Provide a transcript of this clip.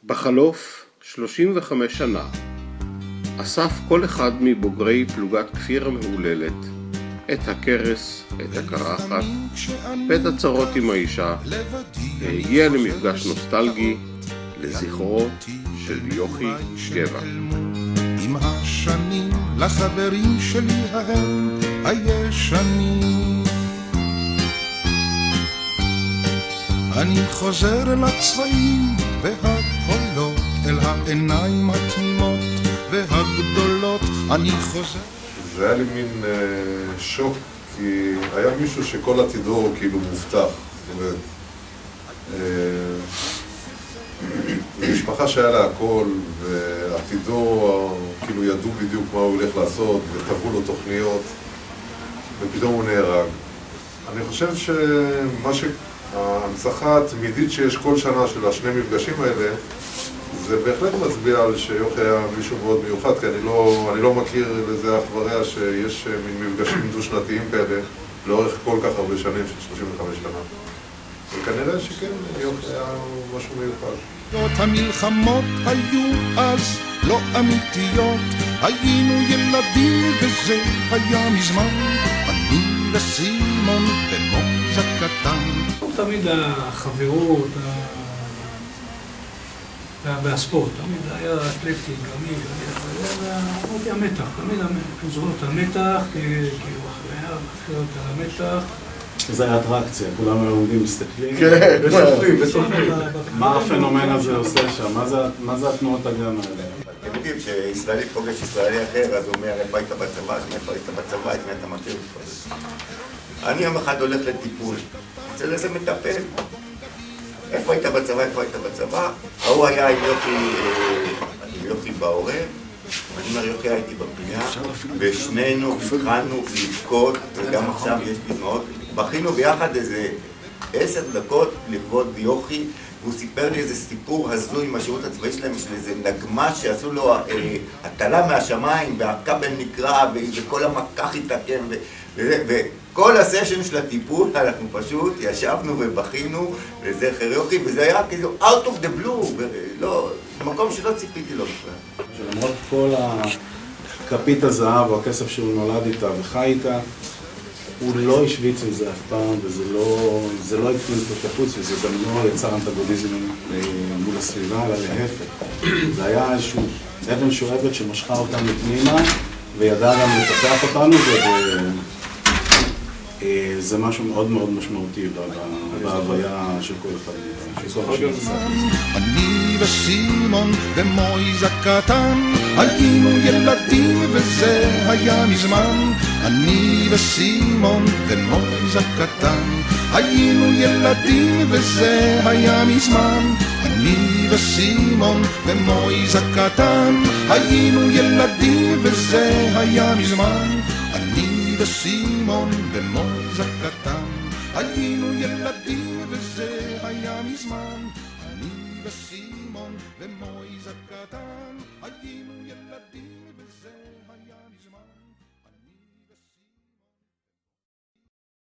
בחלוף 35 שנה אסף כל אחד מבוגרי פלוגת כפיר המהוללת את הכרס, את הקרחת ואת הצרות עם האישה, והגיע למפגש נוסטלגי לזכרו של יוכי גבע. עם השנים לחברים שלי ההם הישנים, אני חוזר אל הצבעים והקולות, אל העיניים התמימות והגדולות, אני חוזר. זה היה לי מין שוק, כי היה מישהו שכל עתידו כאילו מובטח. זאת אומרת, משפחה שהיה לה הכל, ועתידו, כאילו ידעו בדיוק מה הוא הולך לעשות, וטבעו לו תוכניות, ופתאום הוא נהרג. אני חושב שמה ההנצחה התמידית שיש כל שנה של השני מפגשים האלה, זה בהחלט מצביע על שיוכי היה מישהו מאוד מיוחד, כי אני לא מכיר לזה אח ורע שיש מין מפגשים דו-שנתיים כאלה לאורך כל כך הרבה שנים, של 35 שנה. וכנראה שכן, יוכי היה משהו מיוחד. המלחמות היו אז לא אמיתיות, היינו ילדים וזה היה מזמן, אני וסימון ומוזה קטן. תמיד החברות והספורט, תמיד היה אתלטי, גמי, אמרתי המתח, תמיד המתח, כאילו אחריה, מתחילות על המתח. זה היה אטרקציה, כולם היו עומדים מסתכלים. כן, וסופרים. מה הפנומן הזה עושה שם? מה זה התנועות הגן האלה? אתם יודעים שישראלי פוגש ישראלי אחר, אז הוא אומר, איפה היית בצבא? איפה היית בצבא? את מי אתה מכיר? אני יום אחד הולך לטיפול, אצל איזה מטפל. איפה היית בצבא? איפה היית בצבא? ההוא היה עם יוכי בעורף. אני אומר, יוכי הייתי בפינה, ושנינו התחלנו לבכות, וגם עכשיו יש לי דמעות. בכינו ביחד איזה 10 דקות לכבוד יוכי, והוא סיפר לי איזה סיפור הזוי עם השירות הצבאי שלהם, של איזה נגמ"ש שעשו לו הטלה מהשמיים, והכבל נקרע, וכל המקח התעקם, וכל הסשן של הטיפול, אנחנו פשוט ישבנו ובכינו לזכר יוכי, וזה היה כאילו out of the blue, ולא, מקום שלא ציפיתי לו בכלל. שלמרות כל כפית הזהב או הכסף שהוא נולד איתה וחי איתה, הוא לא השוויץ עם זה אף פעם, וזה לא הקטין את החוץ, וזה גם לא יצר אנטגוניזם מול הסביבה, אלא להפך. זה היה איזשהו אבן שואבת שמשכה אותנו פנימה, וידע גם לטפח אותנו, וזה משהו מאוד מאוד משמעותי בהוויה של כל אחד. אני וסימון ומויזה קטן היינו ילדים וזה היה מזמן, אני וסימון ומויזה קטן היינו ילדים וזה היה מזמן, אני וסימון ומויזה קטן היינו ילדים וזה היה מזמן, אני וסימון ומויזה קטן היינו ילדים וזה היה מזמן, אני וסימון ומויזה קטן היינו ילדים וזה היה מזמן.